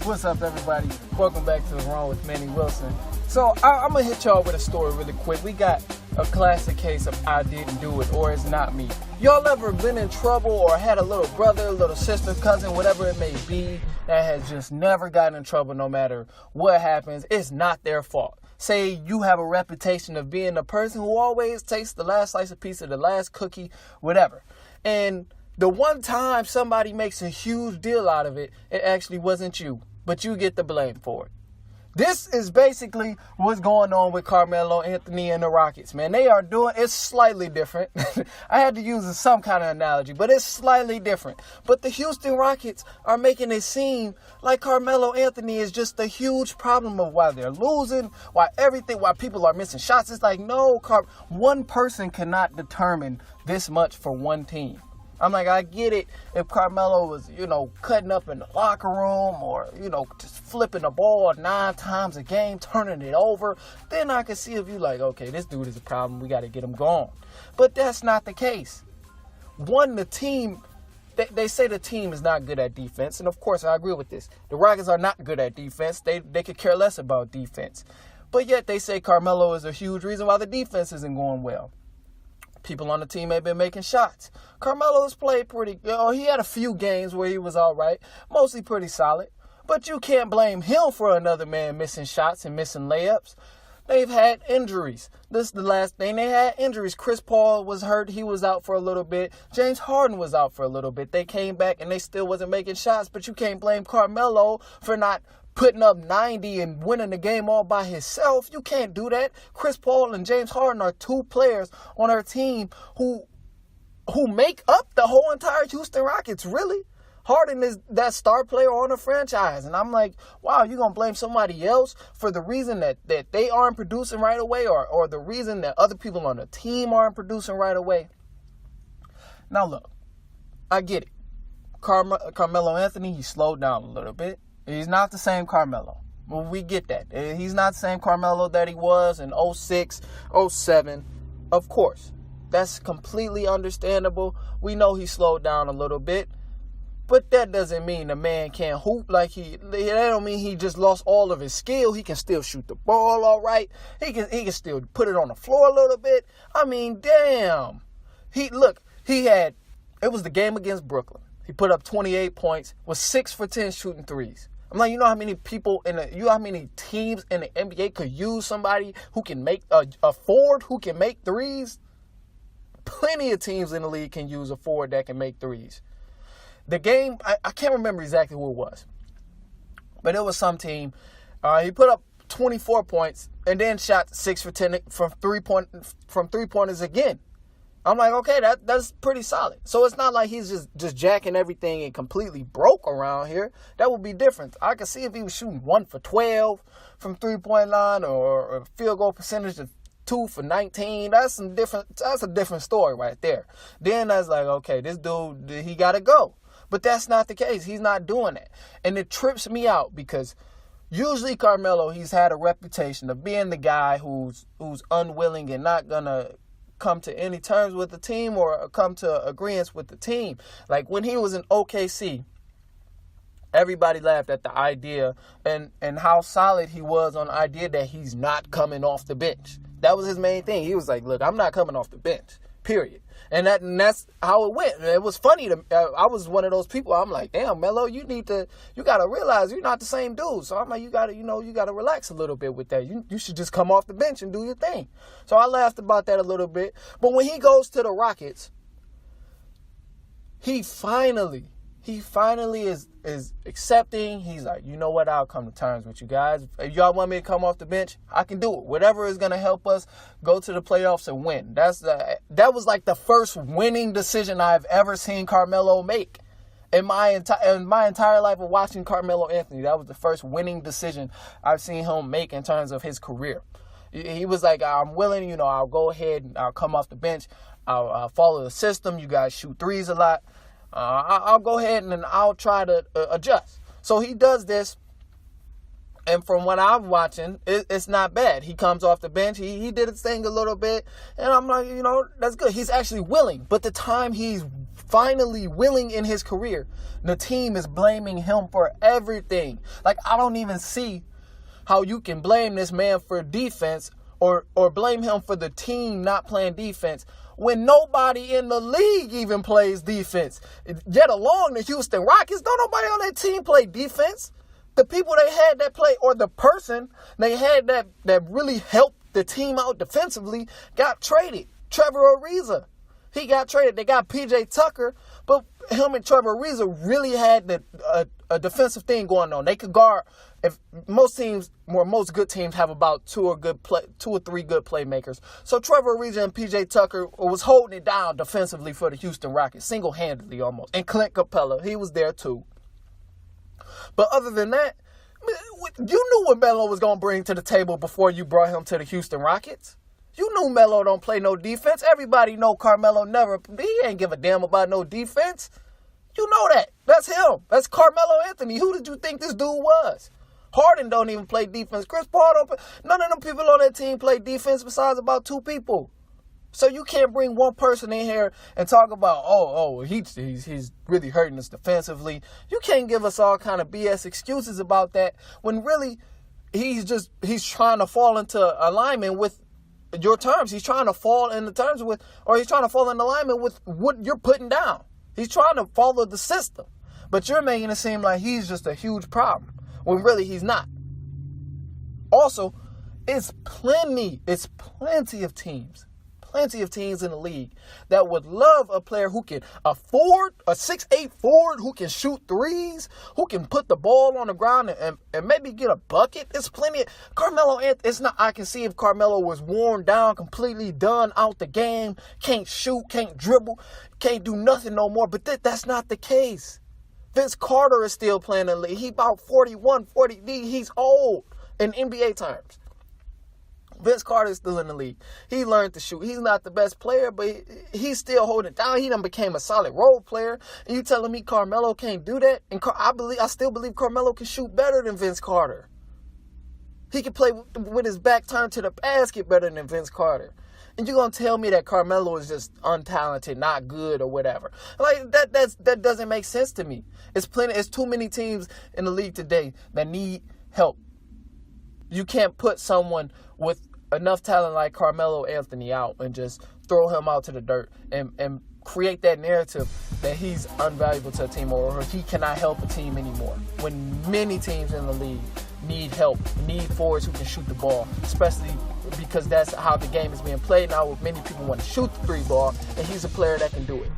What's up, everybody? Welcome back to The Wrong with Manny Wilson. So I'm going to hit y'all with a story really quick. We got a classic case of I didn't do it or it's not me. Y'all ever been in trouble or had a little brother, little sister, cousin, whatever it may be, that has just never gotten in trouble no matter what happens? It's not their fault. Say you have a reputation of being the person who always takes the last slice of pizza, the last cookie, whatever. And the one time somebody makes a huge deal out of it, it actually wasn't you, but you get the blame for it. This is basically what's going on with Carmelo Anthony and the Rockets, man. They are doing, it's slightly different. I had to use some kind of analogy, but it's slightly different. But the Houston Rockets are making it seem like Carmelo Anthony is just a huge problem of why they're losing, why people are missing shots. It's like, no, one person cannot determine this much for one team. I'm like, I get it if Carmelo was, cutting up in the locker room or, just flipping the ball 9 times a game, turning it over. Then I could see if you like, okay, this dude is a problem. We got to get him gone. But that's not the case. The team, they say the team is not good at defense. And, of course, I agree with this. The Rockets are not good at defense. They could care less about defense. But yet they say Carmelo is a huge reason why the defense isn't going well. People on the team have been making shots. Carmelo has played pretty good. He had a few games where he was all right, mostly pretty solid. But you can't blame him for another man missing shots and missing layups. They've had injuries. This is the last thing. They had injuries. Chris Paul was hurt. He was out for a little bit. James Harden was out for a little bit. They came back and they still wasn't making shots. But you can't blame Carmelo for not putting up 90 and winning the game all by himself. You can't do that. Chris Paul and James Harden are 2 players on our team who make up the whole entire Houston Rockets, really. Harden is that star player on the franchise. And I'm like, wow, you're going to blame somebody else for the reason that they aren't producing right away or the reason that other people on the team aren't producing right away. Now, look, I get it. Carmelo Anthony, he slowed down a little bit. He's not the same Carmelo. Well, we get that. He's not the same Carmelo that he was in 06, 07. Of course. That's completely understandable. We know he slowed down a little bit. But that doesn't mean the man can't hoop like that don't mean he just lost all of his skill. He can still shoot the ball all right. He can still put it on the floor a little bit. I mean, damn. It was the game against Brooklyn. He put up 28 points, was 6 for 10 shooting threes. I'm like, you know how many how many teams in the NBA could use somebody who can make a forward who can make threes? Plenty of teams in the league can use a forward that can make threes. The game, I can't remember exactly who it was, but it was some team. He put up 24 points and then shot 6 for 10 from three-pointers again. I'm like, okay, that's pretty solid. So it's not like he's just jacking everything and completely broke around here. That would be different. I could see if he was shooting 1 for 12 from three-point line or a field goal percentage of 2 for 19. That's a different story right there. Then I was like, okay, this dude, he got to go. But that's not the case. He's not doing that. And it trips me out because usually Carmelo, he's had a reputation of being the guy who's unwilling and not going to come to any terms with the team or come to agreements with the team. Like when he was in OKC, everybody laughed at the idea and how solid he was on the idea that he's not coming off the bench. That was his main thing. He was like, look, I'm not coming off the bench, period. And that's how it went. It was funny. I was one of those people. I'm like, damn, Melo, you got to realize you're not the same dude. So I'm like, you got to relax a little bit with that. You should just come off the bench and do your thing. So I laughed about that a little bit. But when he goes to the Rockets, he finally is accepting. He's like, you know what? I'll come to terms with you guys. If y'all want me to come off the bench, I can do it. Whatever is going to help us go to the playoffs and win. That was like the first winning decision I've ever seen Carmelo make. In my entire life of watching Carmelo Anthony, that was the first winning decision I've seen him make in terms of his career. He was like, I'm willing, I'll go ahead and I'll come off the bench. I'll follow the system. You guys shoot threes a lot. I'll go ahead and I'll try to adjust. So he does this, And from what I'm watching, it's not bad. He comes off the bench. He did his thing a little bit. And I'm like, that's good. He's actually willing. But the time he's finally willing in his career, the team is blaming him for everything. Like, I don't even see how you can blame this man for defense or blame him for the team not playing defense when nobody in the league even plays defense. Yet alone the Houston Rockets, don't nobody on that team play defense. The people they had that play, or the person they had that really helped the team out defensively, got traded. Trevor Ariza. He got traded. They got PJ Tucker, but him and Trevor Ariza really had a defensive thing going on. They could guard. If most good teams have about two or three good playmakers. So Trevor Ariza and PJ Tucker was holding it down defensively for the Houston Rockets, single-handedly almost. And Clint Capella, he was there too. But other than that, you knew what Melo was going to bring to the table before you brought him to the Houston Rockets. You knew Melo don't play no defense. Everybody know Carmelo he ain't give a damn about no defense. You know that. That's him. That's Carmelo Anthony. Who did you think this dude was? Harden don't even play defense. Chris Paul don't play. None of them people on that team play defense besides about two people. So you can't bring one person in here and talk about, he's really hurting us defensively. You can't give us all kind of BS excuses about that when really he's trying to fall into alignment with your terms. He's trying to fall in alignment with what you're putting down. He's trying to follow the system. But you're making it seem like he's just a huge problem when really he's not. Also, it's plenty of teams in the league that would love a player who can afford a 6'8" forward, who can shoot threes, who can put the ball on the ground and maybe get a bucket. It's plenty. Carmelo Anthony, it's not, I can see if Carmelo was worn down, completely done out the game, can't shoot, can't dribble, can't do nothing no more. But that's not the case. Vince Carter is still playing in the league. He about 41, 40. He's old in NBA terms. Vince Carter is still in the league. He learned to shoot. He's not the best player, but he's still holding it down. He done became a solid role player. And you telling me Carmelo can't do that? And I still believe Carmelo can shoot better than Vince Carter. He can play with his back turned to the basket better than Vince Carter. And you're going to tell me that Carmelo is just untalented, not good, or whatever. Like, that doesn't make sense to me. It's too many teams in the league today that need help. You can't put someone with enough talent like Carmelo Anthony out and just throw him out to the dirt and create that narrative that he's invaluable to a team or he cannot help a team anymore. When many teams in the league need help, need forwards who can shoot the ball, especially because that's how the game is being played now. Many people want to shoot the three ball, and he's a player that can do it.